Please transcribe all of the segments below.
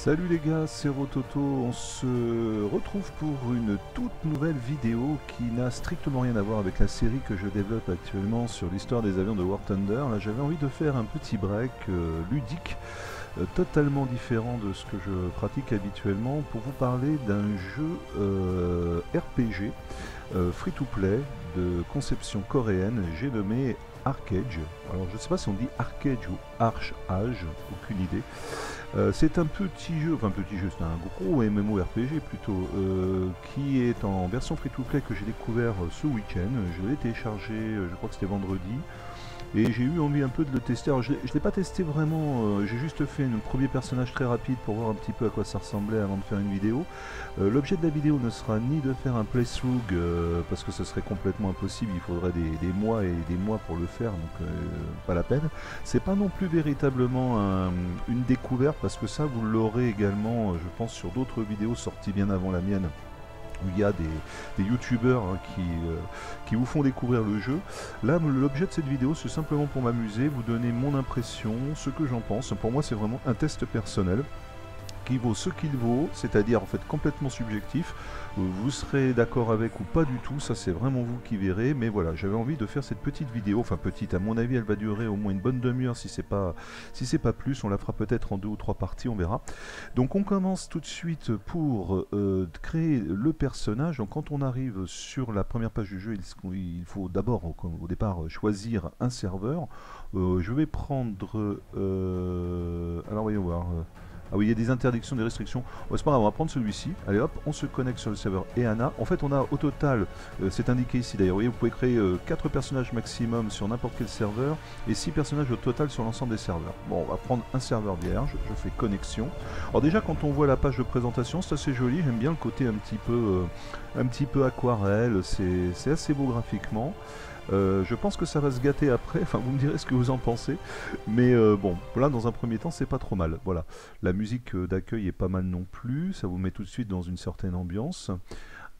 Salut les gars, c'est Rototo, on se retrouve pour une toute nouvelle vidéo qui n'a strictement rien à voir avec la série que je développe actuellement sur l'histoire des avions de War Thunder. Là j'avais envie de faire un petit break ludique, totalement différent de ce que je pratique habituellement, pour vous parler d'un jeu RPG free-to-play de conception coréenne, j'ai nommé Arcade. Alors je ne sais pas si on dit Arcade ou Archage, aucune idée. C'est un petit jeu, c'est un gros MMORPG plutôt, qui est en version free-to-play que j'ai découvert ce week-end. Je l'ai téléchargé, je crois que c'était vendredi. Et j'ai eu envie un peu de le tester. Alors je ne l'ai pas testé vraiment, j'ai juste fait un premier personnage très rapide pour voir un petit peu à quoi ça ressemblait avant de faire une vidéo. L'objet de la vidéo ne sera ni de faire un playthrough, parce que ce serait complètement impossible, il faudrait des mois et des mois pour le faire, donc pas la peine. C'est pas non plus véritablement une découverte, parce que ça vous l'aurez également, je pense, sur d'autres vidéos sorties bien avant la mienne, où il y a des youtubeurs qui vous font découvrir le jeu. Là, l'objet de cette vidéo, c'est simplement pour m'amuser, vous donner mon impression, ce que j'en pense. Pour moi, c'est vraiment un test personnel qui vaut ce qu'il vaut, c'est-à-dire en fait complètement subjectif. Vous serez d'accord avec ou pas du tout, ça c'est vraiment vous qui verrez, mais voilà, j'avais envie de faire cette petite vidéo, enfin petite, à mon avis elle va durer au moins une bonne demi-heure si c'est pas plus, on la fera peut-être en 2 ou 3 parties, on verra. Donc on commence tout de suite pour créer le personnage. Donc quand on arrive sur la première page du jeu, il faut d'abord au départ choisir un serveur. Je vais prendre, alors voyons voir. Ah oui, il y a des interdictions, des restrictions. Oh, c'est pas grave, on va prendre celui-ci. Allez hop, on se connecte sur le serveur EANA. En fait, on a au total, c'est indiqué ici d'ailleurs, vous voyez, vous pouvez créer 4 personnages maximum sur n'importe quel serveur et 6 personnages au total sur l'ensemble des serveurs. Bon, on va prendre un serveur vierge, je fais connexion. Alors déjà, quand on voit la page de présentation, c'est assez joli, j'aime bien le côté un petit peu aquarelle, c'est assez beau graphiquement. Je pense que ça va se gâter après, enfin vous me direz ce que vous en pensez, mais bon, là dans un premier temps c'est pas trop mal, voilà. La musique d'accueil est pas mal non plus, ça vous met tout de suite dans une certaine ambiance.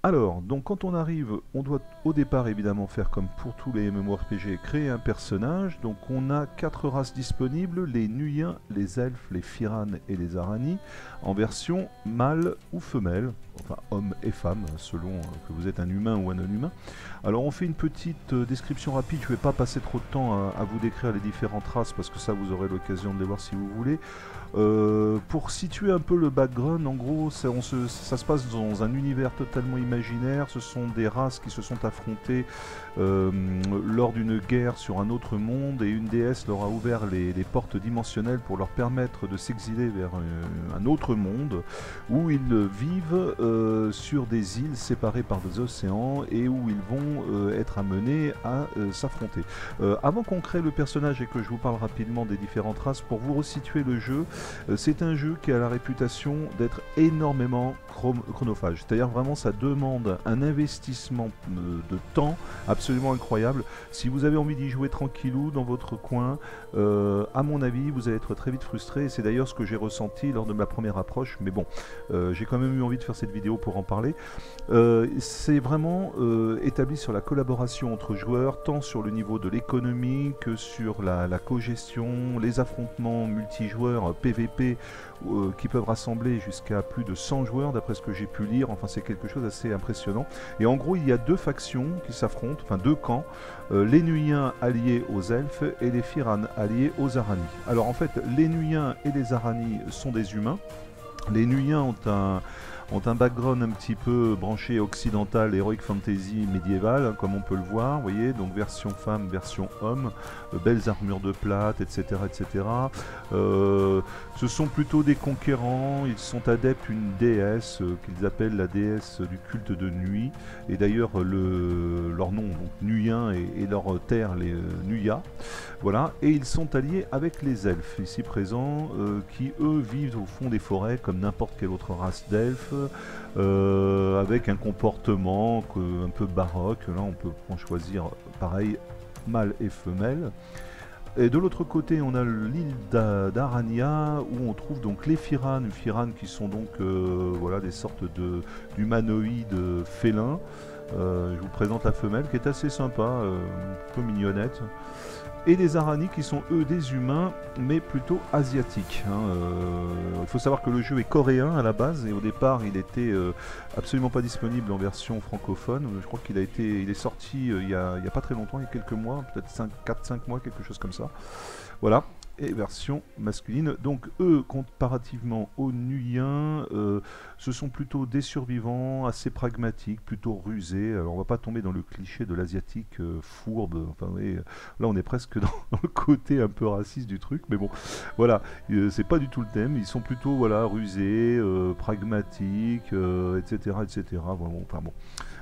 Alors, donc quand on arrive, on doit au départ évidemment faire comme pour tous les MMORPG, créer un personnage. Donc on a 4 races disponibles, les Nuiens, les Elfes, les Firanes et les Aranis, en version mâle ou femelle, enfin homme et femme, selon que vous êtes un humain ou un non-humain. Alors on fait une petite description rapide, je ne vais pas passer trop de temps à vous décrire les différentes races, parce que ça vous aurez l'occasion de les voir si vous voulez. Pour situer un peu le background, en gros, ça se passe dans un univers totalement imaginaire. Ce sont des races qui se sont affrontées lors d'une guerre sur un autre monde, et une déesse leur a ouvert les portes dimensionnelles pour leur permettre de s'exiler vers un autre monde, où ils vivent sur des îles séparées par des océans, et où ils vont être amenés à s'affronter. Avant qu'on crée le personnage et que je vous parle rapidement des différentes races, pour vous resituer le jeu, c'est un jeu qui a la réputation d'être énormément chronophage, c'est-à-dire vraiment ça demande un investissement de temps absolument incroyable. Si vous avez envie d'y jouer tranquillou dans votre coin, à mon avis vous allez être très vite frustré, et c'est d'ailleurs ce que j'ai ressenti lors de ma première approche, mais bon, j'ai quand même eu envie de faire cette vidéo pour en parler. C'est vraiment établi sur la collaboration entre joueurs, tant sur le niveau de l'économie que sur la cogestion, les affrontements multijoueurs PVP qui peuvent rassembler jusqu'à plus de 100 joueurs d'après ce que j'ai pu lire. Enfin c'est quelque chose d'assez impressionnant, et en gros il y a 2 factions qui s'affrontent, enfin 2 camps, les Nuiens alliés aux Elfes et les Firanes alliés aux Aranis. Alors en fait les Nuiens et les Aranis sont des humains. Les Nuiens ont un background un petit peu branché occidental, heroic fantasy médiéval, hein, comme on peut le voir, vous voyez, donc version femme, version homme, belles armures de plate, etc. etc. Ce sont plutôt des conquérants, ils sont adeptes d'une déesse qu'ils appellent la déesse du culte de nuit, et d'ailleurs leur nom, donc Nuien, et leur terre, les Nuya, voilà, et ils sont alliés avec les elfes, ici présents, qui eux vivent au fond des forêts comme n'importe quelle autre race d'elfes, avec un comportement un peu baroque. Là on peut en choisir pareil mâle et femelle. Et de l'autre côté on a l'île d'Arania, où on trouve donc les Firanes qui sont donc voilà, des sortes d'humanoïdes félins. Je vous présente la femelle qui est assez sympa, un peu mignonnette. et les Aranis qui sont eux des humains mais plutôt asiatiques. Il faut savoir que le jeu est coréen à la base et au départ il était absolument pas disponible en version francophone. Je crois qu'il est sorti il y a pas très longtemps, il y a quelques mois, peut-être 4-5 mois, quelque chose comme ça. Voilà. Et version masculine. Donc eux, comparativement aux Nuiens, ce sont plutôt des survivants assez pragmatiques, plutôt rusés. Alors on va pas tomber dans le cliché de l'asiatique fourbe. Enfin, oui, là on est presque dans le côté un peu raciste du truc, mais bon, voilà, c'est pas du tout le thème. Ils sont plutôt voilà rusés, pragmatiques, etc., etc. Bon, enfin bon.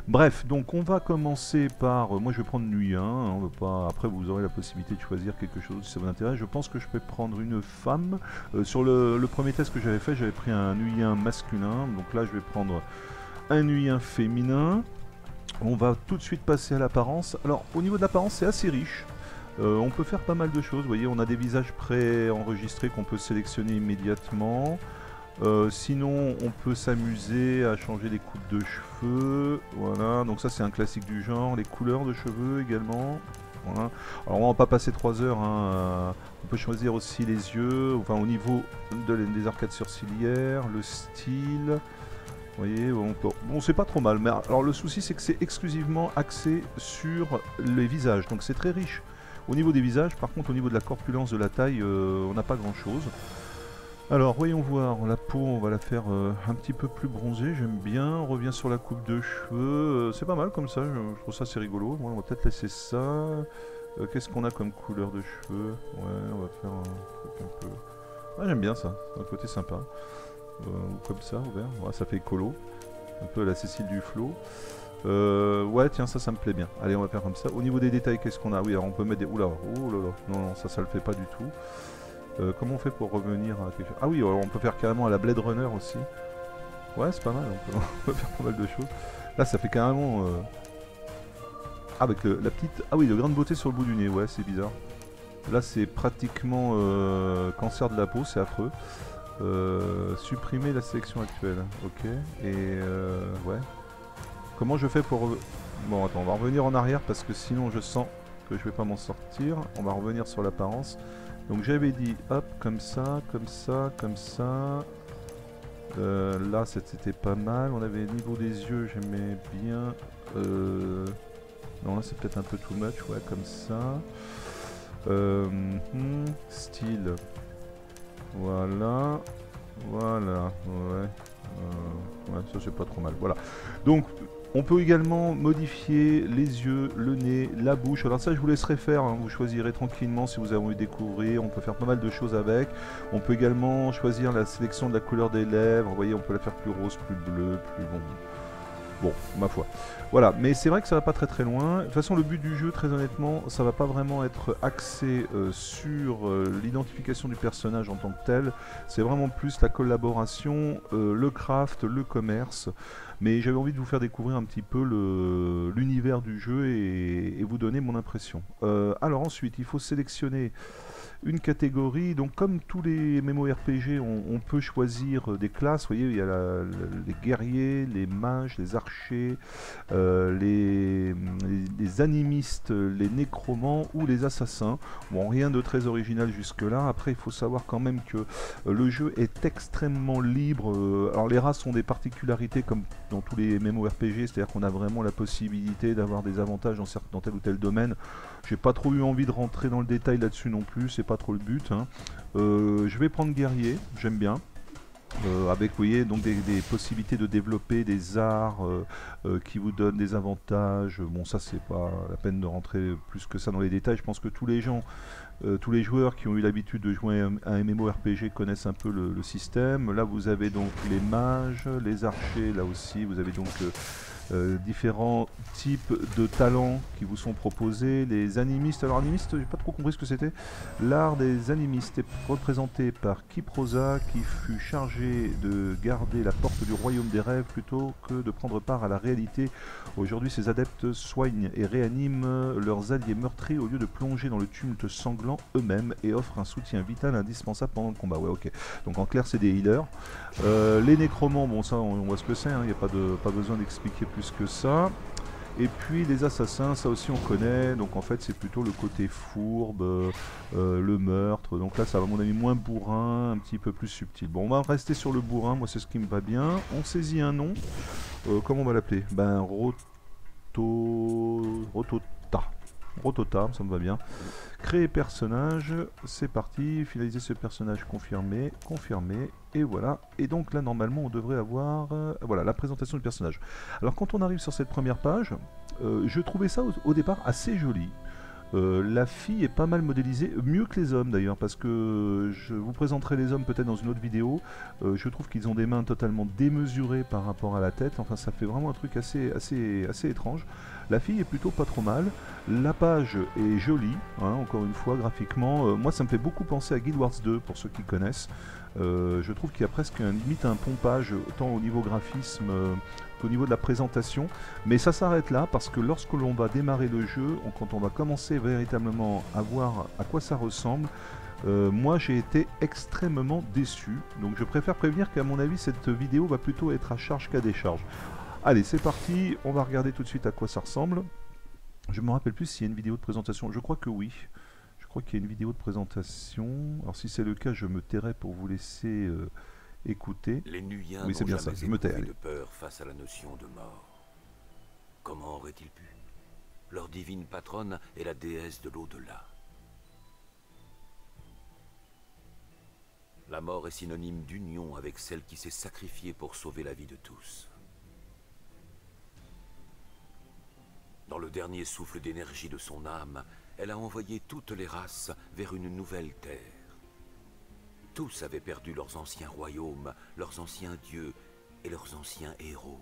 Bref, donc on va commencer par... moi je vais prendre Nuyen, hein, on va pas, après vous aurez la possibilité de choisir quelque chose si ça vous intéresse. Je pense que je peux prendre une femme. Sur le premier test que j'avais fait, j'avais pris un Nuyen masculin. Donc là je vais prendre un Nuyen féminin. On va tout de suite passer à l'apparence. Alors au niveau de l'apparence c'est assez riche. On peut faire pas mal de choses. Vous voyez, on a des visages pré-enregistrés qu'on peut sélectionner immédiatement. Sinon on peut s'amuser à changer les coupes de cheveux, voilà, donc ça c'est un classique du genre, les couleurs de cheveux également, voilà. Alors on va pas passer 3 heures, hein, on peut choisir aussi les yeux, enfin au niveau des arcades sourcilières, le style, vous voyez, bon c'est pas trop mal, mais alors le souci c'est que c'est exclusivement axé sur les visages, donc c'est très riche au niveau des visages. Par contre au niveau de la corpulence, de la taille, on n'a pas grand chose. Alors voyons voir, la peau on va la faire un petit peu plus bronzée, j'aime bien. On revient sur la coupe de cheveux, c'est pas mal comme ça, je trouve ça c'est rigolo. Ouais, on va peut-être laisser ça. Qu'est-ce qu'on a comme couleur de cheveux? Ouais, on va faire un truc un peu... Ah j'aime bien ça, un côté sympa. Ou comme ça, ouvert, ouais, ça fait écolo. Un peu à la Cécile Duflot. Ouais tiens ça me plaît bien. Allez on va faire comme ça. Au niveau des détails qu'est-ce qu'on a? Oui alors on peut mettre des... Oula, oh là là, non ça le fait pas du tout. Comment on fait pour revenir à quelque chose? Ah oui, on peut faire carrément à la Blade Runner aussi. Ouais, c'est pas mal, on peut faire pas mal de choses. Là, ça fait carrément... Ah, avec la petite... Ah oui, le grain de beauté sur le bout du nez, ouais, c'est bizarre. Là, c'est pratiquement cancer de la peau, c'est affreux. Supprimer la sélection actuelle, ok. Et ouais. Comment je fais pour... Bon, attends, on va revenir en arrière parce que sinon je sens que je vais pas m'en sortir. On va revenir sur l'apparence. Donc j'avais dit hop comme ça, comme ça, comme ça. Là c'était pas mal. On avait le niveau des yeux, j'aimais bien. Non là c'est peut-être un peu too much, ouais comme ça. Style. Voilà. Voilà. Ouais. Ouais ça c'est pas trop mal. Voilà. Donc on peut également modifier les yeux, le nez, la bouche. Alors ça je vous laisserai faire, hein. Vous choisirez tranquillement si vous avez envie de découvrir. On peut faire pas mal de choses avec. On peut également choisir la sélection de la couleur des lèvres. Vous voyez, on peut la faire plus rose, plus bleu, plus bon. Bon, ma foi. Voilà, mais c'est vrai que ça va pas très loin. De toute façon, le but du jeu, très honnêtement, ça va pas vraiment être axé sur l'identification du personnage en tant que tel. C'est vraiment plus la collaboration, le craft, le commerce. Mais j'avais envie de vous faire découvrir un petit peu l'univers du jeu et vous donner mon impression. Alors ensuite, il faut sélectionner une catégorie. Donc comme tous les MMORPG, on peut choisir des classes. Vous voyez, il y a les guerriers, les mages, les archers, les animistes, les nécromants ou les assassins. Bon, rien de très original jusque là. Après il faut savoir quand même que le jeu est extrêmement libre. Alors les races ont des particularités comme dans tous les MMORPG, c'est-à-dire qu'on a vraiment la possibilité d'avoir des avantages dans tel ou tel domaine. J'ai pas trop eu envie de rentrer dans le détail là-dessus non plus, c'est pas trop le but, hein. Je vais prendre guerrier, j'aime bien. Avec, vous voyez, donc des possibilités de développer des arts qui vous donnent des avantages. Bon, ça c'est pas la peine de rentrer plus que ça dans les détails. Je pense que tous les gens, tous les joueurs qui ont eu l'habitude de jouer à un MMORPG connaissent un peu le système. Là vous avez donc les mages, les archers, là aussi vous avez donc différents types de talents qui vous sont proposés. Les animistes, alors animistes, j'ai pas trop compris ce que c'était. L'art des animistes est représenté par Kiprosa, qui fut chargé de garder la porte du royaume des rêves plutôt que de prendre part à la réalité. Aujourd'hui, ces adeptes soignent et réaniment leurs alliés meurtris au lieu de plonger dans le tumulte sanglant eux-mêmes et offrent un soutien vital indispensable pendant le combat. Ouais, ok. Donc en clair, c'est des healers. Les nécromants, bon ça, on voit ce que c'est, hein, il n'y a pas besoin d'expliquer plus que ça. Et puis les assassins, ça aussi on connaît, donc en fait c'est plutôt le côté fourbe, le meurtre, donc là ça va à mon avis moins bourrin, un petit peu plus subtil. Bon, on va rester sur le bourrin, moi c'est ce qui me va bien. On saisit un nom, comment on va l'appeler? Ben Rotota. Rotota, ça me va bien. Créer personnage, c'est parti, finaliser ce personnage, confirmé, confirmé, et voilà. Et donc là normalement on devrait avoir voilà, la présentation du personnage. Alors quand on arrive sur cette première page, je trouvais ça au départ assez joli. La fille est pas mal modélisée, mieux que les hommes d'ailleurs, parce que je vous présenterai les hommes peut-être dans une autre vidéo. Je trouve qu'ils ont des mains totalement démesurées par rapport à la tête, enfin ça fait vraiment un truc assez étrange. La fille est plutôt pas trop mal, la page est jolie, hein, encore une fois graphiquement. Moi ça me fait beaucoup penser à Guild Wars 2 pour ceux qui connaissent. Je trouve qu'il y a presque limite un pompage autant au niveau graphisme qu'au niveau de la présentation, mais ça s'arrête là parce que lorsque l'on va démarrer le jeu, quand on va commencer véritablement à voir à quoi ça ressemble, moi j'ai été extrêmement déçu, donc je préfère prévenir qu'à mon avis cette vidéo va plutôt être à charge qu'à décharge. Allez, c'est parti, on va regarder tout de suite à quoi ça ressemble. Je me rappelle plus s'il y a une vidéo de présentation, je crois que oui. Je crois qu'il y a une vidéo de présentation. Alors si c'est le cas, je me tairai pour vous laisser écouter. Les Nuiens Oui, c'est bien ça, je me tais. de peur face à la notion de mort. Comment auraient-ils pu? Leur divine patronne est la déesse de l'au-delà. La mort est synonyme d'union avec celle qui s'est sacrifiée pour sauver la vie de tous. Dans le dernier souffle d'énergie de son âme, elle a envoyé toutes les races vers une nouvelle terre. Tous avaient perdu leurs anciens royaumes, leurs anciens dieux et leurs anciens héros.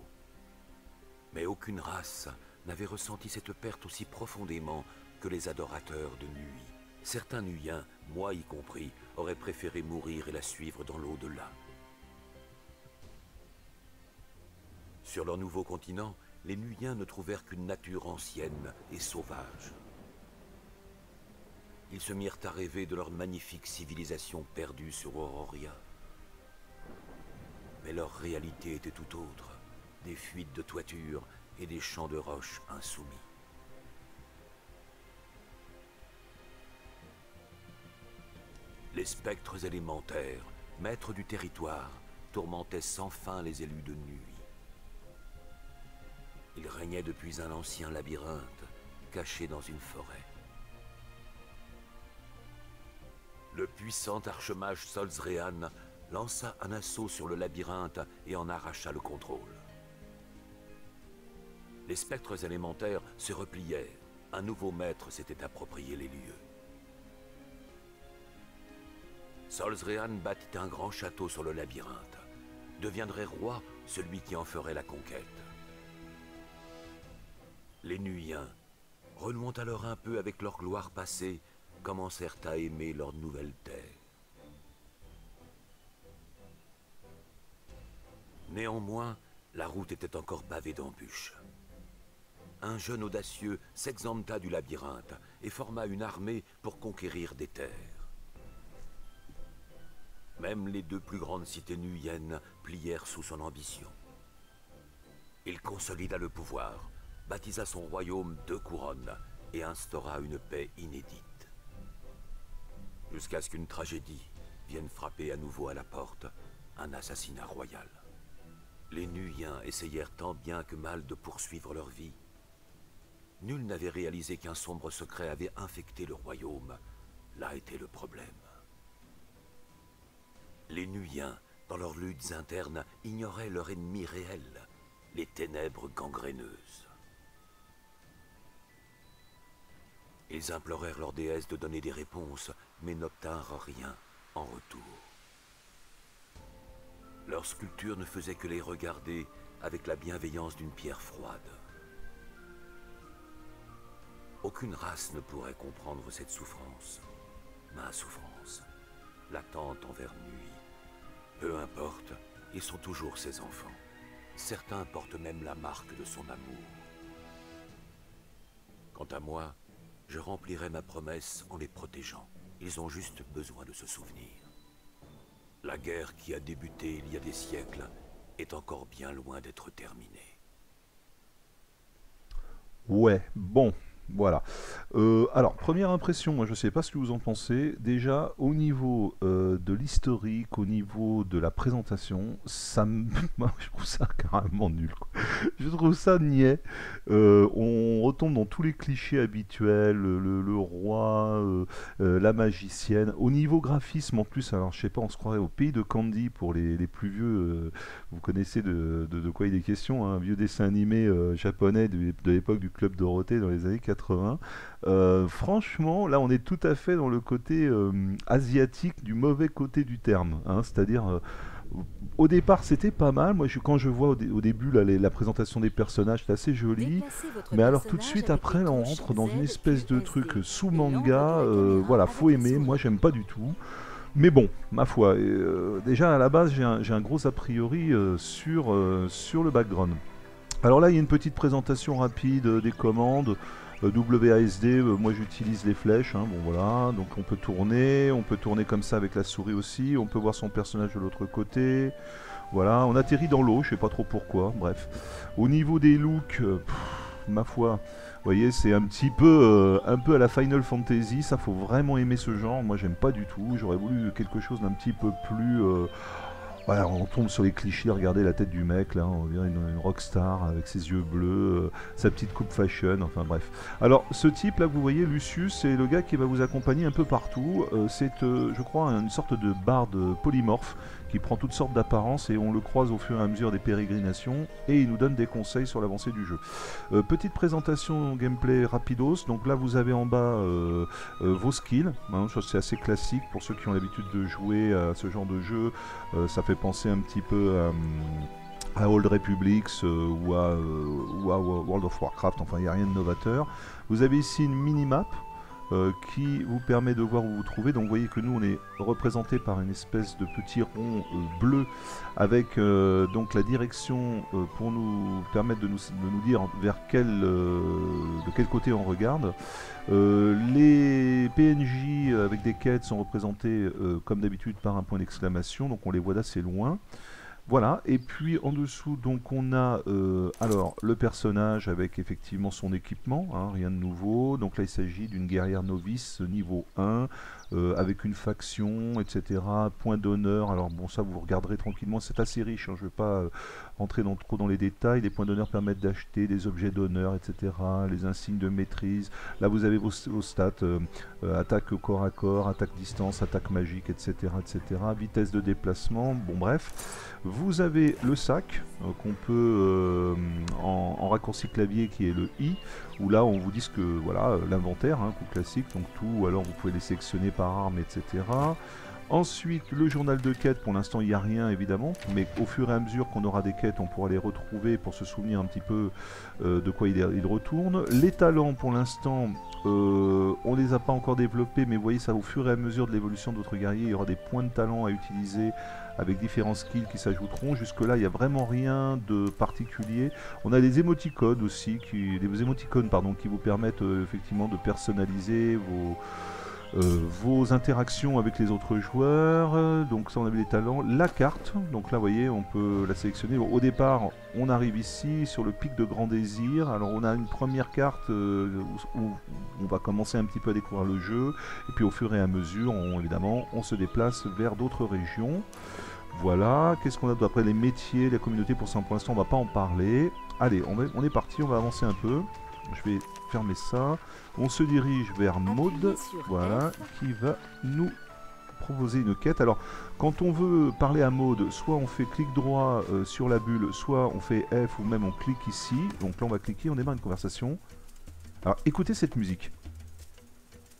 Mais aucune race n'avait ressenti cette perte aussi profondément que les adorateurs de Nuit. Certains Nuiens, moi y compris, auraient préféré mourir et la suivre dans l'au-delà. Sur leur nouveau continent, les Nuiens ne trouvèrent qu'une nature ancienne et sauvage. Ils se mirent à rêver de leur magnifique civilisation perdue sur Auroria. Mais leur réalité était tout autre, des fuites de toitures et des champs de roches insoumis. Les spectres élémentaires, maîtres du territoire, tourmentaient sans fin les élus de Nuit. Ils régnaient depuis un ancien labyrinthe, caché dans une forêt. Le puissant archemage Solzrean lança un assaut sur le labyrinthe et en arracha le contrôle. Les spectres élémentaires se replièrent. Un nouveau maître s'était approprié les lieux. Solzrean bâtit un grand château sur le labyrinthe. Deviendrait roi celui qui en ferait la conquête. Les Nuiens, renouant alors un peu avec leur gloire passée, commencèrent à aimer leur nouvelle terre. Néanmoins, la route était encore pavée d'embûches. Un jeune audacieux s'exempta du labyrinthe et forma une armée pour conquérir des terres. Même les deux plus grandes cités nuiennes plièrent sous son ambition. Il consolida le pouvoir, baptisa son royaume 2 couronnes et instaura une paix inédite. Jusqu'à ce qu'une tragédie vienne frapper à nouveau à la porte, un assassinat royal. Les Nuiens essayèrent tant bien que mal de poursuivre leur vie. Nul n'avait réalisé qu'un sombre secret avait infecté le royaume. Là était le problème. Les Nuiens, dans leurs luttes internes, ignoraient leur ennemi réel, les ténèbres gangréneuses. Ils implorèrent leur déesse de donner des réponses, mais n'obtinrent rien en retour. Leur sculpture ne faisait que les regarder avec la bienveillance d'une pierre froide. Aucune race ne pourrait comprendre cette souffrance, ma souffrance, l'attente envers Nuit. Peu importe, ils sont toujours ses enfants. Certains portent même la marque de son amour. Quant à moi, je remplirai ma promesse en les protégeant. Ils ont juste besoin de se souvenir. La guerre qui a débuté il y a des siècles est encore bien loin d'être terminée. Ouais, bon, voilà. Alors, première impression, moi je sais pas ce que vous en pensez. Déjà, au niveau de l'historique, au niveau de la présentation, moi, je trouve ça carrément nul, quoi. Je trouve ça niais. On retombe dans tous les clichés habituels, le roi, la magicienne. Au niveau graphisme, en plus, alors je sais pas, on se croirait au pays de Candy pour les plus vieux. Vous connaissez de quoi il est question, hein, un vieux dessin animé japonais de l'époque du Club Dorothée dans les années 80. Franchement, là, on est tout à fait dans le côté asiatique du mauvais côté du terme, hein, c'est-à-dire au départ, c'était pas mal. Moi, quand je vois au début là, la présentation des personnages, c'est assez joli. Déplacez votre Mais alors tout de personnage suite avec les après, là, on touches rentre dans une Z espèce puis de truc SD sous et l'angle de manga. la caméra Voilà, faut avec la aimer. Moi, souris. j'aime pas du tout. Mais bon, ma foi, déjà à la base, j'ai un gros a priori sur le background. Alors là, il y a une petite présentation rapide des commandes. WASD, moi j'utilise les flèches, hein, bon voilà, donc on peut tourner comme ça avec la souris aussi, on peut voir son personnage de l'autre côté, voilà, on atterrit dans l'eau, je sais pas trop pourquoi, bref. Au niveau des looks, ma foi, vous voyez, c'est un peu à la Final Fantasy, ça faut vraiment aimer ce genre, moi j'aime pas du tout, j'aurais voulu quelque chose d'un petit peu plus... voilà, on tombe sur les clichés, regardez la tête du mec, là, on dirait une rockstar avec ses yeux bleus, sa petite coupe fashion, enfin bref. Alors, ce type là que vous voyez, Lucius, c'est le gars qui va vous accompagner un peu partout. C'est, je crois, une sorte de barde polymorphe qui prend toutes sortes d'apparences et on le croise au fur et à mesure des pérégrinations et il nous donne des conseils sur l'avancée du jeu. Petite présentation gameplay rapidos, donc là vous avez en bas vos skills, hein, ça c'est assez classique pour ceux qui ont l'habitude de jouer à ce genre de jeu. Ça fait penser un petit peu à Old Republics ou à World of Warcraft, enfin il n'y a rien de novateur. Vous avez ici une minimap qui vous permet de voir où vous vous trouvez. Donc vous voyez que nous on est représenté par une espèce de petit rond bleu avec donc la direction pour nous permettre de nous dire vers de quel côté on regarde. Les PNJ avec des quêtes sont représentés comme d'habitude par un point d'exclamation, donc on les voit d'assez loin. Voilà, et puis en dessous, donc on a alors le personnage avec effectivement son équipement, hein, rien de nouveau. Donc là, il s'agit d'une guerrière novice niveau 1 avec une faction, etc. Point d'honneur. Alors bon, ça vous regarderez tranquillement, c'est assez riche, hein, je ne vais pas rentrer trop dans les détails. Les points d'honneur permettent d'acheter des objets d'honneur, etc. Les insignes de maîtrise. Là, vous avez vos stats attaque corps à corps, attaque distance, attaque magique, etc., etc. Vitesse de déplacement, bon bref. Vous avez le sac qu'on peut en raccourci clavier qui est le I, où là on vous dit que voilà l'inventaire, hein, coup classique, donc tout, ou alors vous pouvez les sélectionner par arme, etc. Ensuite, le journal de quête, pour l'instant il n'y a rien évidemment, mais au fur et à mesure qu'on aura des quêtes, on pourra les retrouver pour se souvenir un petit peu de quoi il retourne. Les talents, pour l'instant, on les a pas encore développés, mais vous voyez ça au fur et à mesure de l'évolution de votre guerrier, il y aura des points de talent à utiliser avec différents skills qui s'ajouteront. Jusque là, il n'y a vraiment rien de particulier. On a les émoticônes aussi, les émoticônes pardon, qui vous permettent effectivement de personnaliser vos interactions avec les autres joueurs. Donc ça, on avait les talents. La carte, donc là vous voyez, on peut la sélectionner. Bon, au départ, on arrive ici sur le pic de Grand Désir. Alors on a une première carte où on va commencer un petit peu à découvrir le jeu, et puis au fur et à mesure, évidemment, on se déplace vers d'autres régions. Voilà, qu'est-ce qu'on a après les métiers, la communauté, pour l'instant on va pas en parler. Allez, on est parti, on va avancer un peu. Je vais fermer ça. On se dirige vers Maud, voilà, qui va nous proposer une quête. Alors, quand on veut parler à Maud, soit on fait clic droit sur la bulle, soit on fait F, ou même on clique ici. Donc là, on va cliquer, on démarre une conversation. Alors, écoutez cette musique.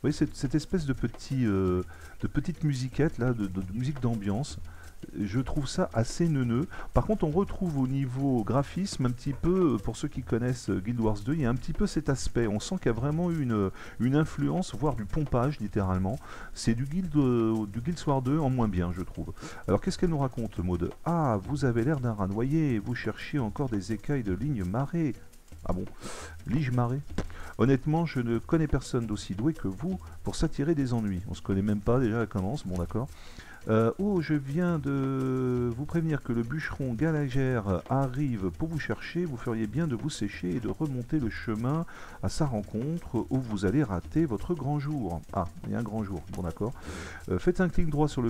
Vous voyez, cette espèce de petite musiquette, là, de musique d'ambiance. Je trouve ça assez neuneux. Par contre, on retrouve au niveau graphisme un petit peu, pour ceux qui connaissent Guild Wars 2, il y a un petit peu cet aspect. On sent qu'il y a vraiment eu une influence, voire du pompage littéralement. C'est du Guild Wars 2 en moins bien, je trouve. Alors, qu'est-ce qu'elle nous raconte, Maud? Ah, vous avez l'air d'un rat noyé, vous cherchiez encore des écailles de ligne marée. Ah bon? Lige marée? Honnêtement, je ne connais personne d'aussi doué que vous pour s'attirer des ennuis. On se connaît même pas déjà, elle commence, bon d'accord. Oh, je viens de vous prévenir que le bûcheron Galagère arrive pour vous chercher. Vous feriez bien de vous sécher et de remonter le chemin à sa rencontre ou vous allez rater votre grand jour. Ah, il y a un grand jour, bon d'accord. Faites un clic droit sur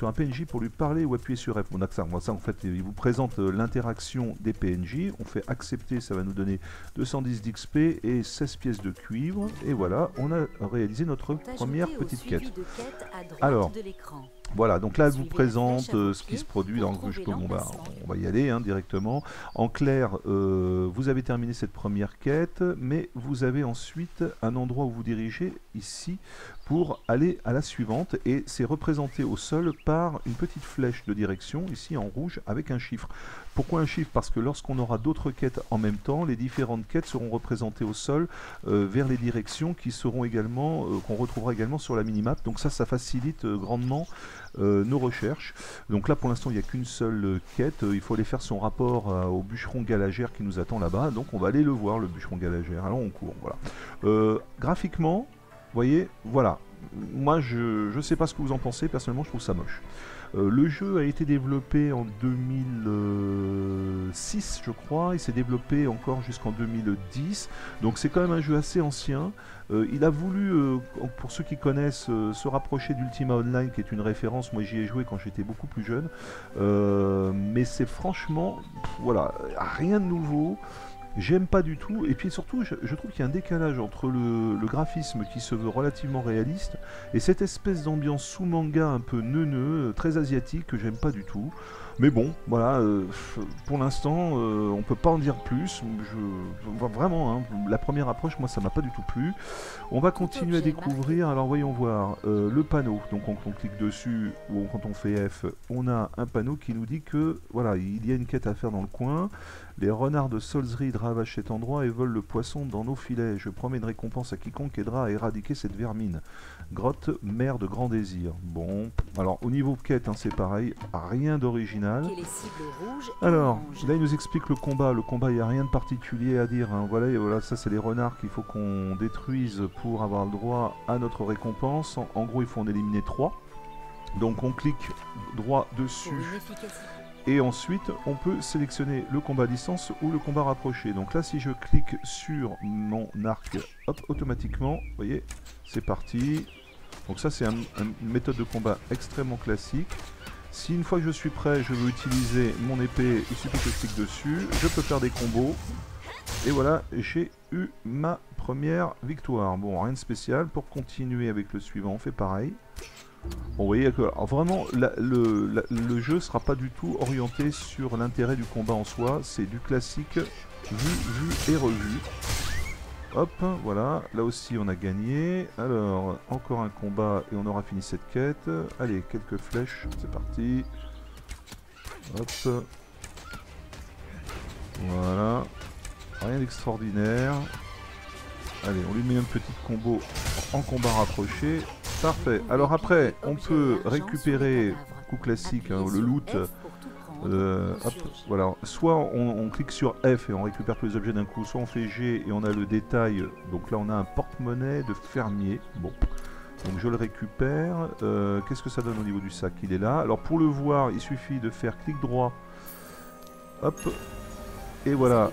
un PNJ pour lui parler ou appuyer sur F. Bon d'accord, moi ça en fait, il vous présente l'interaction des PNJ. On fait accepter, ça va nous donner 210 d'XP et 16 pièces de cuivre. Et voilà, on a réalisé notre première petite quête. Alors, voilà, donc là, elle vous présente ce qui se produit dans le jeu. Bon, bah, on va y aller hein, directement. En clair, vous avez terminé cette première quête, mais vous avez ensuite un endroit où vous dirigez ici pour aller à la suivante. Et c'est représenté au sol par une petite flèche de direction, ici en rouge, avec un chiffre. Pourquoi un chiffre? Parce que lorsqu'on aura d'autres quêtes en même temps, les différentes quêtes seront représentées au sol vers les directions qui seront également, qu'on retrouvera également sur la minimap. Donc ça facilite grandement nos recherches. Donc là pour l'instant il n'y a qu'une seule quête, il faut aller faire son rapport au bûcheron Galagère qui nous attend là-bas, donc on va aller le voir, le bûcheron Galagère. Alors on court, voilà. Graphiquement, vous voyez, voilà, moi je sais pas ce que vous en pensez, personnellement je trouve ça moche. Le jeu a été développé en 2006 je crois, il s'est développé encore jusqu'en 2010, donc c'est quand même un jeu assez ancien. Il a voulu, pour ceux qui connaissent, se rapprocher d'Ultima Online qui est une référence, moi j'y ai joué quand j'étais beaucoup plus jeune, mais c'est franchement, voilà, rien de nouveau. J'aime pas du tout, et puis surtout je trouve qu'il y a un décalage entre le graphisme qui se veut relativement réaliste et cette espèce d'ambiance sous manga un peu neuneux, très asiatique, que j'aime pas du tout. Mais bon, voilà, pour l'instant on peut pas en dire plus, vraiment, hein, la première approche moi ça m'a pas du tout plu. On va continuer à découvrir, alors voyons voir, le panneau, donc quand on clique dessus ou quand on fait F, on a un panneau qui nous dit que voilà, il y a une quête à faire dans le coin. Les renards de Solsryd ravagent cet endroit et volent le poisson dans nos filets. Je promets une récompense à quiconque aidera à éradiquer cette vermine. Grotte, mer de grand désir. Bon, alors au niveau quête, hein, c'est pareil, rien d'original. Alors, là il nous explique le combat. Le combat, il n'y a rien de particulier à dire. Hein. Voilà, et voilà, ça c'est les renards qu'il faut qu'on détruise pour avoir le droit à notre récompense. En gros, il faut en éliminer 3. Donc on clique droit dessus. Et ensuite, on peut sélectionner le combat à distance ou le combat rapproché. Donc là, si je clique sur mon arc, hop, automatiquement, vous voyez, c'est parti. Donc ça, c'est une méthode de combat extrêmement classique. Si une fois que je suis prêt, je veux utiliser mon épée, il suffit que je clique dessus. Je peux faire des combos. Et voilà, j'ai eu ma première victoire. Bon, rien de spécial. Pour continuer avec le suivant, on fait pareil. Bon, vous voyez que vraiment le jeu sera pas du tout orienté sur l'intérêt du combat en soi, c'est du classique vu et revu. Hop, voilà, là aussi on a gagné. Alors, encore un combat et on aura fini cette quête. Allez, quelques flèches, c'est parti. Hop. Voilà. Rien d'extraordinaire. Allez, on lui met un petit combo en combat rapproché. Parfait. Alors après, on peut récupérer, coup classique, hein, le loot. Hop, voilà. Soit on clique sur F et on récupère tous les objets d'un coup, soit on fait G et on a le détail. Donc là, on a un porte-monnaie de fermier. Bon, donc je le récupère. Qu'est-ce que ça donne au niveau du sac? Il est là. Alors pour le voir, il suffit de faire clic droit. Hop. Et voilà,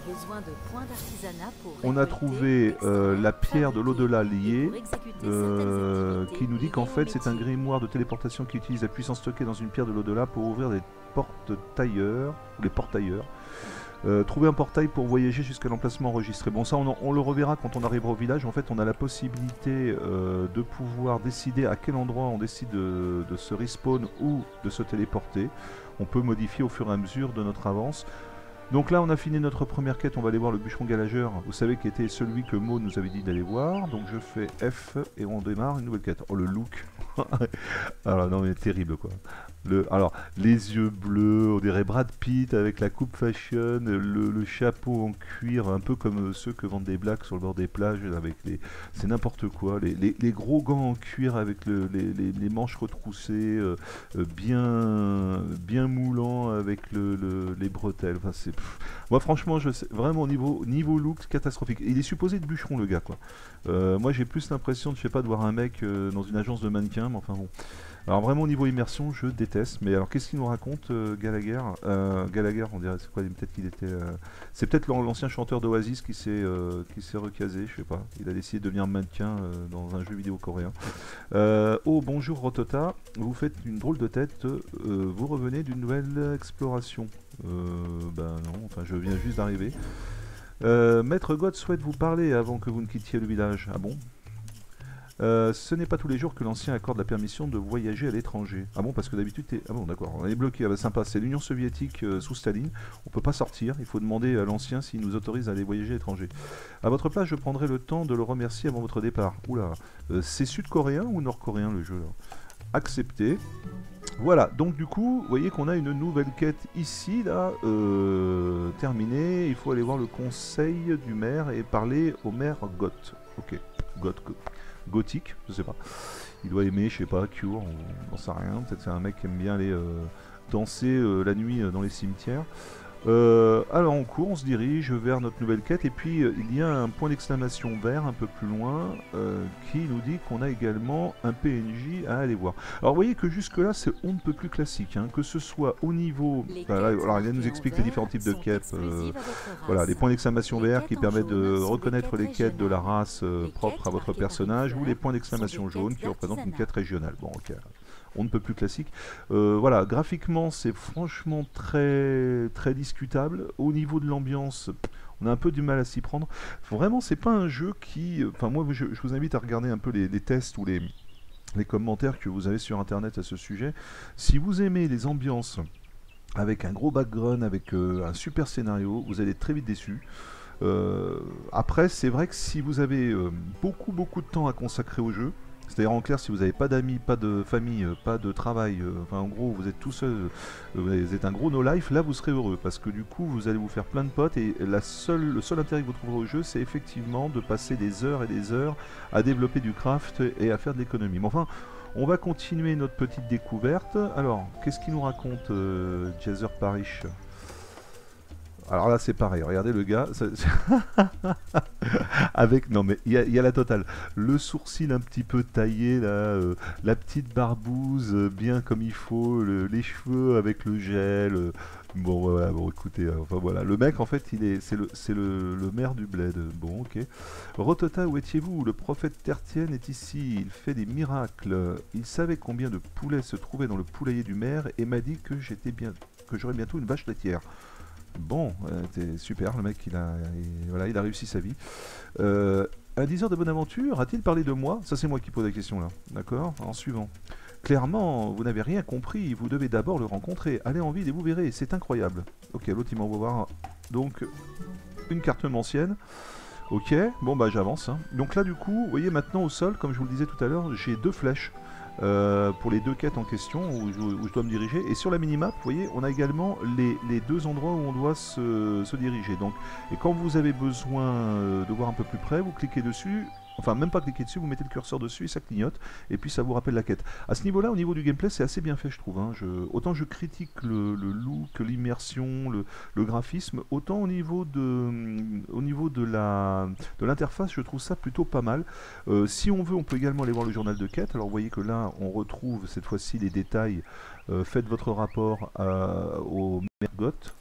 on a trouvé la pierre de l'au-delà liée, qui nous dit qu'en fait c'est un grimoire de téléportation qui utilise la puissance stockée dans une pierre de l'au-delà pour ouvrir des porte-tailleurs, ou les portailleurs. Trouver un portail pour voyager jusqu'à l'emplacement enregistré. Bon, ça on le reverra quand on arrivera au village. En fait, on a la possibilité de pouvoir décider à quel endroit on décide de se respawn ou de se téléporter. On peut modifier au fur et à mesure de notre avance. Donc là on a fini notre première quête, on va aller voir le bûcheron Galagère, vous savez qui était celui que Maud nous avait dit d'aller voir. Donc je fais F et on démarre une nouvelle quête. Oh le look. Alors non mais terrible quoi. Alors les yeux bleus, on dirait Brad Pitt avec la coupe fashion, le chapeau en cuir, un peu comme ceux que vendent des blacks sur le bord des plages, avec c'est n'importe quoi, les gros gants en cuir avec les manches retroussées, bien moulants avec les bretelles. Enfin, moi franchement, vraiment niveau look catastrophique. Il est supposé être bûcheron le gars quoi. Moi j'ai plus l'impression de, je sais pas, de voir un mec dans une agence de mannequins, mais enfin bon. Alors vraiment au niveau immersion, je déteste. Mais alors qu'est-ce qu'il nous raconte Gallagher Gallagher, on dirait, c'est quoi? Peut-être qu'il était... C'est peut-être l'ancien chanteur d'Oasis qui s'est recasé, je sais pas. Il a décidé de devenir mannequin dans un jeu vidéo coréen. Oh bonjour Rotota, vous faites une drôle de tête. Vous revenez d'une nouvelle exploration. Ben non, enfin je viens juste d'arriver. Maître God souhaite vous parler avant que vous ne quittiez le village. Ah bon? Ce n'est pas tous les jours que l'ancien accorde la permission de voyager à l'étranger. Ah bon, parce que d'habitude t'es... Ah bon, d'accord, on est bloqué, ah bah, sympa, c'est l'Union soviétique sous Staline, on peut pas sortir, il faut demander à l'ancien s'il nous autorise à aller voyager à l'étranger. À votre place, je prendrai le temps de le remercier avant votre départ. Oula, c'est sud-coréen ou nord-coréen le jeu là? Accepté. Voilà, donc du coup, vous voyez qu'on a une nouvelle quête ici, là, terminée. Il faut aller voir le conseil du maire et parler au maire Goth. Ok, Goth, gothique, je sais pas. Il doit aimer, je sais pas, Cure, on n'en sait rien. Peut-être c'est un mec qui aime bien aller danser la nuit dans les cimetières. Alors on court, on se dirige vers notre nouvelle quête et puis il y a un point d'exclamation vert un peu plus loin qui nous dit qu'on a également un PNJ à aller voir. Alors vous voyez que jusque là c'est on ne peut plus classique, hein, que ce soit au niveau... alors il nous explique les différents types de quêtes, voilà, des points d'exclamation vert qui permettent de reconnaître les quêtes de la race propre à votre personnage, ou les points d'exclamation jaune qui représentent une quête régionale. Bon ok, on ne peut plus classique. Voilà, graphiquement c'est franchement très discutable. Au niveau de l'ambiance, on a un peu du mal à s'y prendre. Vraiment, c'est pas un jeu qui... Enfin moi je vous invite à regarder un peu les tests ou les commentaires que vous avez sur internet à ce sujet. Si vous aimez les ambiances avec un gros background, avec un super scénario, vous allez être très vite déçu. Après c'est vrai que si vous avez beaucoup de temps à consacrer au jeu, c'est-à-dire en clair, si vous n'avez pas d'amis, pas de famille, pas de travail, enfin en gros vous êtes tout seul, vous êtes un gros no-life, là vous serez heureux, parce que du coup vous allez vous faire plein de potes, et le seul intérêt que vous trouverez au jeu, c'est effectivement de passer des heures et des heures à développer du craft et à faire de l'économie. Mais enfin, on va continuer notre petite découverte. Alors, qu'est-ce qu'il nous raconte Jazer Parish? Alors là c'est pareil, regardez le gars, avec, non mais il y a la totale, le sourcil un petit peu taillé là, la petite barbouze bien comme il faut, les cheveux avec le gel, bon voilà, bon écoutez, enfin voilà, le mec en fait c'est le maire du bled, bon ok. Rotota, où étiez-vous? Le prophète Tertienne est ici, il fait des miracles, il savait combien de poulets se trouvaient dans le poulailler du maire et m'a dit que j'aurais bientôt une vache laitière. Bon, c'est super, le mec voilà, il a réussi sa vie. Un 10 heures de bonne aventure, a-t-il parlé de moi? Ça c'est moi qui pose la question là, d'accord? En suivant. Clairement, vous n'avez rien compris, vous devez d'abord le rencontrer. Allez en ville et vous verrez, c'est incroyable. Ok, l'autre il m'envoie voir donc une carte ancienne. Ok, bon bah j'avance. Hein. Donc là du coup, vous voyez maintenant au sol, comme je vous le disais tout à l'heure, j'ai 2 flèches. Pour les 2 quêtes en question où je dois me diriger, et sur la minimap vous voyez on a également les 2 endroits où on doit se diriger, donc, et quand vous avez besoin de voir un peu plus près, vous cliquez dessus, enfin même pas cliquer dessus, vous mettez le curseur dessus et ça clignote et puis ça vous rappelle la quête. À ce niveau là, au niveau du gameplay, c'est assez bien fait je trouve, hein. Autant je critique le look, l'immersion, le graphisme, autant au niveau de l'interface je trouve ça plutôt pas mal. Si on veut, on peut également aller voir le journal de quête. Alors vous voyez que là on retrouve cette fois-ci les détails. Faites votre rapport au Mergoth.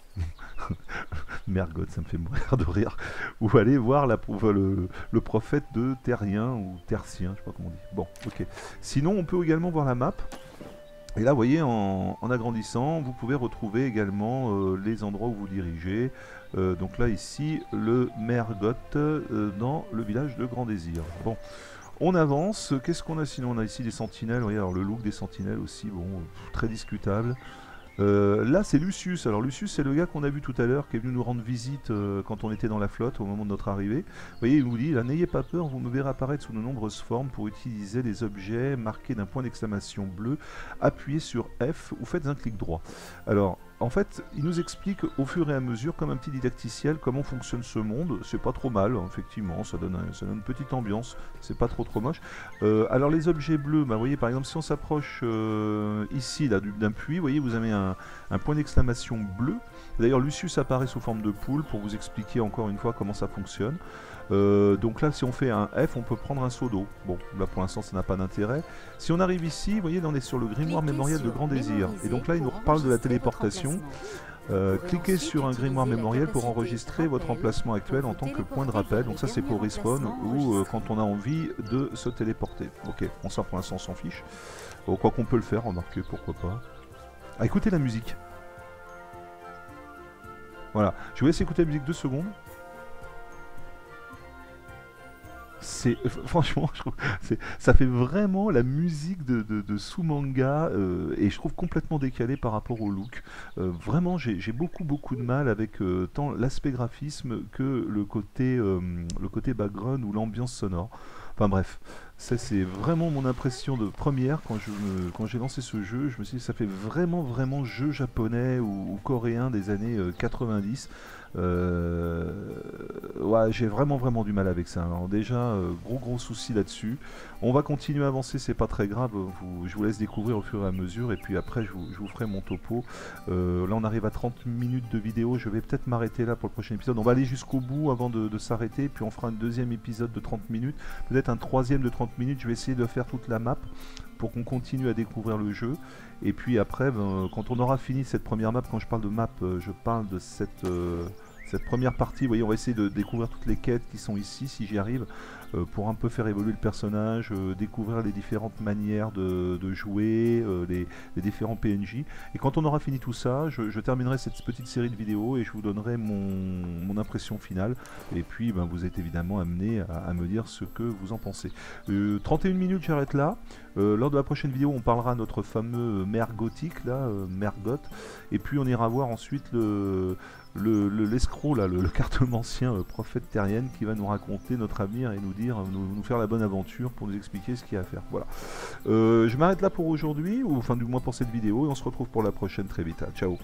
Mergoth, ça me fait mourir de rire. Ou allez voir le prophète de Terrien ou Tertien, je sais pas comment on dit. Bon, ok. Sinon, on peut également voir la map. Et là, vous voyez, en agrandissant, vous pouvez retrouver également les endroits où vous dirigez. Donc là, ici, le Mergoth dans le village de Grand Désir. Bon. On avance, qu'est-ce qu'on a sinon? On a ici des sentinelles, vous voyez, alors le look des sentinelles aussi, bon, très discutable. Là c'est Lucius, alors Lucius c'est le gars qu'on a vu tout à l'heure, qui est venu nous rendre visite quand on était dans la flotte au moment de notre arrivée. Vous voyez, il nous dit, là, n'ayez pas peur, vous me verrez apparaître sous de nombreuses formes pour utiliser les objets marqués d'un point d'exclamation bleu, appuyez sur F ou faites un clic droit. Alors en fait, il nous explique au fur et à mesure, comme un petit didacticiel, comment fonctionne ce monde. C'est pas trop mal, hein, effectivement, ça donne une petite ambiance, c'est pas trop moche. Alors les objets bleus, bah, vous voyez par exemple si on s'approche ici d'un puits, vous voyez vous avez un point d'exclamation bleu. D'ailleurs Lucius apparaît sous forme de poule pour vous expliquer encore une fois comment ça fonctionne. Donc là si on fait un F on peut prendre un seau d'eau. Bon là pour l'instant ça n'a pas d'intérêt. Si on arrive ici, vous voyez là on est sur le grimoire mémoriel de Grand Désir. Et donc là il nous reparle de la téléportation. Cliquez sur un grimoire mémoriel pour enregistrer votre emplacement actuel en tant que point de rappel. Donc ça c'est pour respawn ou quand on a envie de se téléporter. Ok, bon ça pour l'instant on s'en fiche. Bon, quoi qu'on peut le faire, remarquez, pourquoi pas. Ah, écoutez la musique. Voilà, je vous laisse écouter la musique 2 secondes. C'est franchement, je trouve, ça fait vraiment la musique de sous-manga et je trouve complètement décalé par rapport au look. Vraiment, j'ai beaucoup de mal avec tant l'aspect graphisme que le côté background ou l'ambiance sonore. Enfin bref, ça c'est vraiment mon impression de première quand j'ai lancé ce jeu. Je me suis dit ça fait vraiment jeu japonais ou coréen des années 90. Ouais, j'ai vraiment du mal avec ça. Alors déjà, gros souci là-dessus. On va continuer à avancer, c'est pas très grave. Je vous laisse découvrir au fur et à mesure. Et puis après, je vous ferai mon topo. Là, on arrive à 30 minutes de vidéo. Je vais peut-être m'arrêter là pour le prochain épisode. On va aller jusqu'au bout avant de s'arrêter. Puis on fera un deuxième épisode de 30 minutes. Peut-être un troisième de 30 minutes. Je vais essayer de faire toute la map pour qu'on continue à découvrir le jeu. Et puis après, quand on aura fini cette première map, quand je parle de map, je parle de cette première partie. Vous voyez, on va essayer de découvrir toutes les quêtes qui sont ici, si j'y arrive, pour un peu faire évoluer le personnage, découvrir les différentes manières de jouer, les différents PNJ. Et quand on aura fini tout ça, je terminerai cette petite série de vidéos et je vous donnerai mon impression finale. Et puis, vous êtes évidemment amené à me dire ce que vous en pensez. 31 minutes, j'arrête là. Lors de la prochaine vidéo, on parlera de notre fameux maire gothique, là, Mergot. Et puis, on ira voir ensuite l'escroc là, le cartomancien prophète terrienne qui va nous raconter notre avenir et nous faire la bonne aventure pour nous expliquer ce qu'il y a à faire. Voilà. Je m'arrête là pour aujourd'hui, ou enfin du moins pour cette vidéo, et on se retrouve pour la prochaine très vite. Ciao.